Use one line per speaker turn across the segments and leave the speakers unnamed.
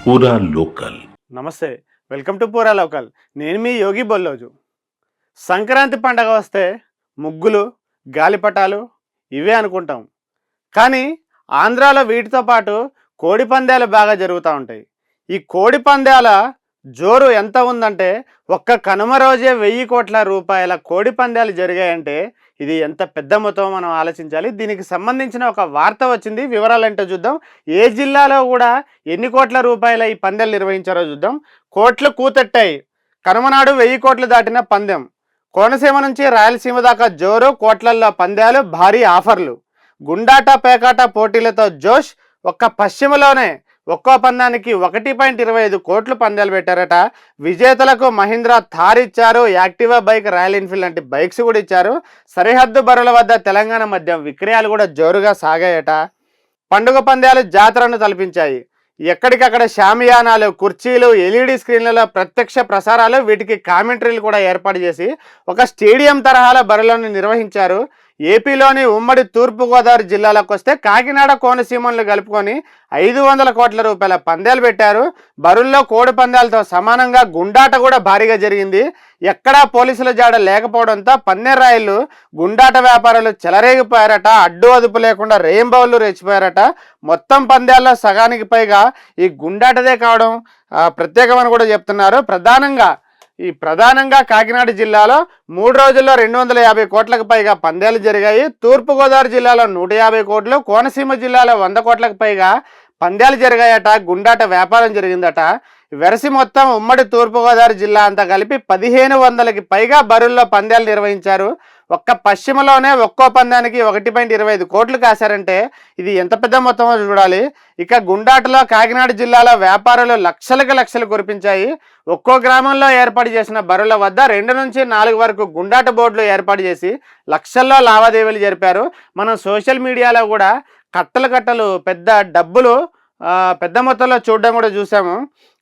పూరా లోకల్.
నమస్తే, welcome to పూరా లోకల్. నేను మీ యోగి బొల్లోజు. సంక్రాంతి పండగ వస్తే ముగ్గులు, గాలిపటాలు ఇవే అనుకుంటాం. కానీ ఆంధ్రాలో వీటితో పాటు కోడి పందాలు బాగా జరుగుతూ ఉంటాయి. ఈ కోడి పందాల జోరు ఎంత ఉందంటే ఒక్క కనుమ రోజే 1000 కోట్ల రూపాయల కోడి పందాలు జరిగాయంటే ఇది ఎంత పెద్ద మొత్తం మనం ఆలోచించాలి. దీనికి సంబంధించిన ఒక వార్త వచ్చింది, వివరాలు ఏంటో చూద్దాం. ఏ జిల్లాలో కూడా ఎన్ని కోట్ల రూపాయల ఈ పందాలు నిర్వహించారో చూద్దాం. కోట్లు కూతెట్టాయి, కనుమనాడు 1000 కోట్లు దాటిన పందెం. కోనసీమ నుంచి రాయలసీమ దాకా జోరు, కోట్లల్లో పందాలు, భారీ ఆఫర్లు. గుండాట పేకాట పోటీలతో జోష్. ఒక్క పశ్చిమలోనే ఒక్కో పందానికి 1.25 కోట్లు పందాలు పెట్టారట. విజేతలకు మహీంద్రా థార్ ఇచ్చారు, యాక్టివా బైక్, రాయల్ ఎన్ఫీల్డ్ లాంటి బైక్స్ కూడా ఇచ్చారు. సరిహద్దు బరుల వద్ద తెలంగాణ మధ్య విక్రయాలు కూడా జోరుగా సాగాయట. పండుగ పందాలు జాతరను తలపించాయి. ఎక్కడికక్కడ షామియానాలు, కుర్చీలు, ఎల్ఈడి స్క్రీన్లలో ప్రత్యక్ష ప్రసారాలు, వీటికి కామెంటరీలు కూడా ఏర్పాటు చేసి ఒక స్టేడియం తరహాల బరులను నిర్వహించారు. ఏపీలోని ఉమ్మడి తూర్పుగోదావరి జిల్లాలకు వస్తే కాకినాడ, కోనసీమలను కలుపుకొని 500 కోట్ల రూపాయల పందాలు పెట్టారు. బరుల్లో కోడి పందాలతో సమానంగా గుండాట కూడా భారీగా జరిగింది. ఎక్కడా పోలీసుల జాడ లేకపోవడంతో పన్నెర్రాయిలు గుండాట వ్యాపారులు చెలరేగిపోయారట. అడ్డు అదుపు లేకుండా రేయింబౌళ్ళు రెచ్చిపోయారట. మొత్తం పందాల్లో సగానికి పైగా ఈ గుండాటదే కావడం ప్రత్యేకమని కూడా చెప్తున్నారు. ప్రధానంగా కాకినాడ జిల్లాలో 3 రోజుల్లో 250 కోట్లకు పైగా పందాలు జరిగాయి. తూర్పుగోదావరి జిల్లాలో 150 కోట్లు, కోనసీమ జిల్లాలో 100 కోట్లకు పైగా పందాలు జరిగాయట. గుండాట వ్యాపారం జరిగిందట. వెరసి మొత్తం ఉమ్మడి తూర్పుగోదావరి జిల్లా అంతా కలిపి 1500కి పైగా బరుల్లో పందాలు నిర్వహించారు. ఒక్క పశ్చిమలోనే ఒక్కో పందానికి 1.25 కోట్లు కాశారంటే ఇది ఎంత పెద్ద మొత్తమో చూడాలి. ఇక గుండాటలో కాకినాడ జిల్లాలో వ్యాపారులు లక్షలు కురిపించాయి. ఒక్కో గ్రామంలో ఏర్పాటు చేసిన బరుల వద్ద 2 నుంచి 4 వరకు గుండాట బోర్డులు ఏర్పాటు చేసి లక్షల్లో లావాదేవీలు జరిపారు. మనం సోషల్ మీడియాలో కూడా కట్టలు పెద్ద డబ్బులు పెద్ద మొత్తంలో చూడడం కూడా చూసాము.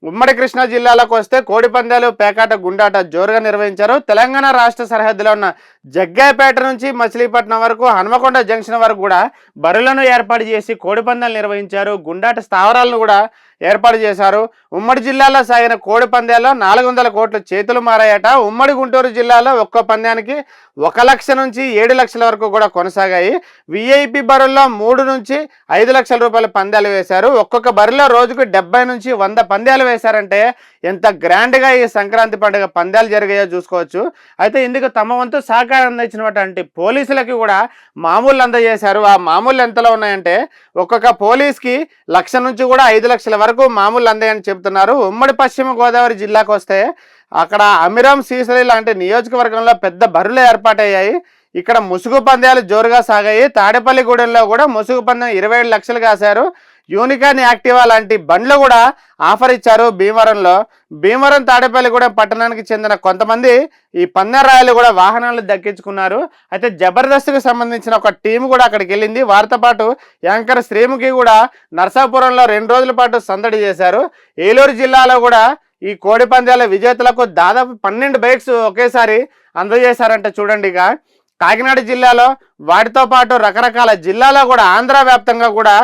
ఉమ్మడి కృష్ణా జిల్లాలకు వస్తే కోడి పందాలు, పేకాట, గుండాట జోరుగా నిర్వహించారు. తెలంగాణ రాష్ట్ర సరిహద్దులో ఉన్న జగ్గాయపేట నుంచి మచిలీపట్నం వరకు, హనుమకొండ జంక్షన్ వరకు కూడా బరులను ఏర్పాటు చేసి కోడి పందాలు నిర్వహించారు. గుండాట స్థావరాలను కూడా ఏర్పాటు చేశారు. ఉమ్మడి జిల్లాలో సాగిన కోడి పందాల్లో 400 కోట్లు చేతులు మారాయట. ఉమ్మడి గుంటూరు జిల్లాలో ఒక్కో పందానికి 1 లక్ష నుంచి 7 లక్షల వరకు కూడా కొనసాగాయి. విఐపి బరుల్లో 3 నుంచి 5 లక్షల రూపాయల పందాలు వేశారు. ఒక్కొక్క బరిలో రోజుకు 70 నుంచి 100 పందాలు వేశారంటే ఎంత గ్రాండ్గా ఈ సంక్రాంతి పండుగ పందాలు జరిగాయో చూసుకోవచ్చు. అయితే ఇందుకు తమ వంతు సహకారం అందించినటువంటి పోలీసులకి కూడా మామూలు అందజేశారు. ఆ మామూలు ఎంతలో ఉన్నాయంటే ఒక్కొక్క పోలీస్కి 1 లక్ష నుంచి కూడా 5 లక్షల వరకు మామూలు అందాయని చెప్తున్నారు. ఉమ్మడి పశ్చిమ గోదావరి జిల్లాకు వస్తే అక్కడ అమిరం, శ్రీశైలి లాంటి నియోజకవర్గంలో పెద్ద బరులు ఏర్పాటయ్యాయి. ఇక్కడ ముసుగు పందాలు జోరుగా సాగాయి. తాడేపల్లిగూడెంలో కూడా ముసుగు పందెం 27 లక్షలు కాశారు. యూనికాన్, యాక్టివా లాంటి బండ్లు కూడా ఆఫర్ ఇచ్చారు. భీమవరం తాడేపల్లిగూడెం పట్టణానికి చెందిన కొంతమంది ఈ పన్నెర్రాయలు కూడా వాహనాలు దక్కించుకున్నారు. అయితే జబర్దస్త్కి సంబంధించిన ఒక టీం కూడా అక్కడికి వెళ్ళింది. వారితో పాటు యాంకర్ శ్రీముఖి కూడా నర్సాపురంలో 2 రోజుల పాటు సందడి చేశారు. ఏలూరు జిల్లాలో కూడా ఈ కోడి పందాల విజేతలకు దాదాపు 12 బైక్స్ ఒకేసారి అందజేశారంట. చూడండి, ఇక కాకినాడ జిల్లాలో వాటితో పాటు రకరకాల జిల్లాలో కూడా ఆంధ్ర వ్యాప్తంగా కూడా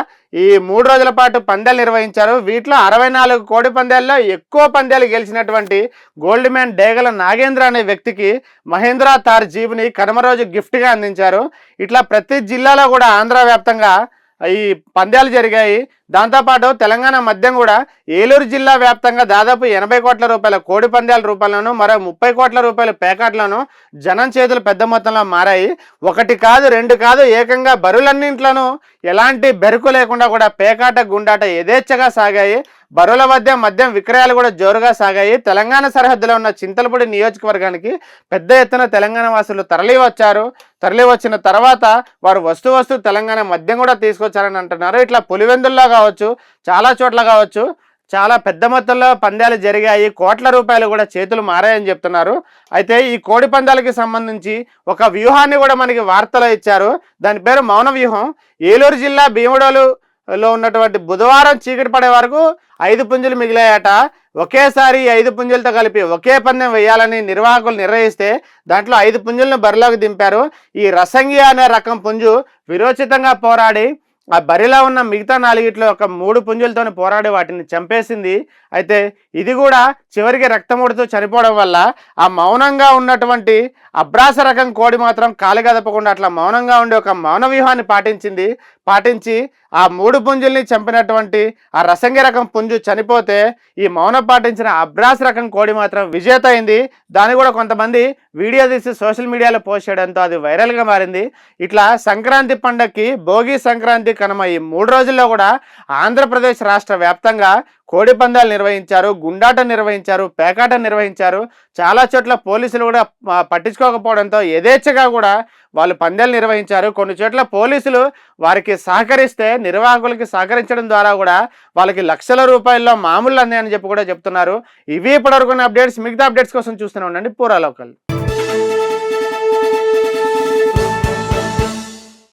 ఈ 3 రోజుల పాటు పందాలు నిర్వహించారు. వీటిలో 64 కోడి పందాల్లో ఎక్కువ పందాలు గెలిచినటువంటి గోల్డ్ మ్యాన్ డేగల నాగేంద్ర అనే వ్యక్తికి మహీంద్రా థార్ జీప్ని కనుమ రోజు గిఫ్ట్గా అందించారు. ఇట్లా ప్రతి జిల్లాలో కూడా ఆంధ్ర వ్యాప్తంగా ఈ పందాలు జరిగాయి. దాంతోపాటు తెలంగాణ మధ్యం కూడా ఏలూరు జిల్లా వ్యాప్తంగా దాదాపు 80 కోట్ల రూపాయల కోడి పందాల రూపంలోనూ మరో 30 కోట్ల రూపాయల పేకాట్లను జనం చేతులు పెద్ద మొత్తంలో మారాయి. 1 కాదు 2 కాదు, ఏకంగా బరులన్నింట్లోనూ ఎలాంటి బెరుకు లేకుండా కూడా పేకాట, గుండాట యథేచ్ఛగా సాగాయి. బరుల మద్యం విక్రయాలు కూడా జోరుగా సాగాయి. తెలంగాణ సరిహద్దులో ఉన్న చింతలపూడి నియోజకవర్గానికి పెద్ద ఎత్తున తెలంగాణ వాసులు తరలి వచ్చిన తర్వాత వారు వస్తు తెలంగాణ మద్యం కూడా తీసుకొచ్చారని అంటున్నారు. ఇట్లా పులివెందుల్లో కావచ్చు, చాలా చోట్ల కావచ్చు, చాలా పెద్ద మొత్తంలో పందాలు జరిగాయి. కోట్ల రూపాయలు కూడా చేతులు మారాయని చెప్తున్నారు. అయితే ఈ కోడి పందాలకి సంబంధించి ఒక వ్యూహాన్ని కూడా మనకి వార్తలో ఇచ్చారు. దాని పేరు మౌన వ్యూహం. ఏలూరు జిల్లా భీముడోలులో ఉన్నటువంటి బుధవారం చీకటి పడే వరకు 5 పుంజులు మిగిలాయట. ఒకేసారి 5 పుంజులతో కలిపి ఒకే పందెం వేయాలని నిర్వాహకులు నిర్ణయిస్తే దాంట్లో 5 పుంజులను బరిలోకి దింపారు. ఈ రసంగి అనే రకం పుంజు విరోచితంగా పోరాడి ఆ బరిలో ఉన్న మిగతా 4 ఒక 3 పుంజులతోని పోరాడి వాటిని చంపేసింది. అయితే ఇది కూడా చివరికి రక్తమూడుతూ చనిపోవడం వల్ల ఆ మౌనంగా ఉన్నటువంటి అబ్రాస రకం కోడి మాత్రం కాలు కదపకుండా అట్లా మౌనంగా ఉండి ఒక మౌన వ్యూహాన్ని పాటించి ఆ 3 పుంజుల్ని చంపినటువంటి ఆ రసంగి రకం పుంజు చనిపోతే ఈ మౌనం పాటించిన అబ్రాస్ రకం కోడి మాత్రం విజేత అయింది. దాన్ని కూడా కొంతమంది వీడియో తీసి సోషల్ మీడియాలో పోస్ట్ చేయడంతో అది వైరల్గా మారింది. ఇట్లా సంక్రాంతి పండగకి భోగి, సంక్రాంతి, కనుమ ఈ 3 రోజుల్లో కూడా ఆంధ్రప్రదేశ్ రాష్ట్ర వ్యాప్తంగా కోడి పందాలు నిర్వహించారు, గుండాట నిర్వహించారు, పేకాట నిర్వహించారు. చాలా చోట్ల పోలీసులు కూడా పట్టించుకోకపోవడంతో యథేచ్ఛగా కూడా వాళ్ళు పందాలు నిర్వహించారు. కొన్ని చోట్ల పోలీసులు వారికి సహకరిస్తే నిర్వాహకులకి సహకరించడం ద్వారా కూడా వాళ్ళకి లక్షల రూపాయల్లో మామూలు అందాయని చెప్పి కూడా చెప్తున్నారు. ఇవి ఇప్పటివరకు అప్డేట్స్. మిగతా అప్డేట్స్ కోసం చూస్తూనే ఉండండి పూరా లోకల్.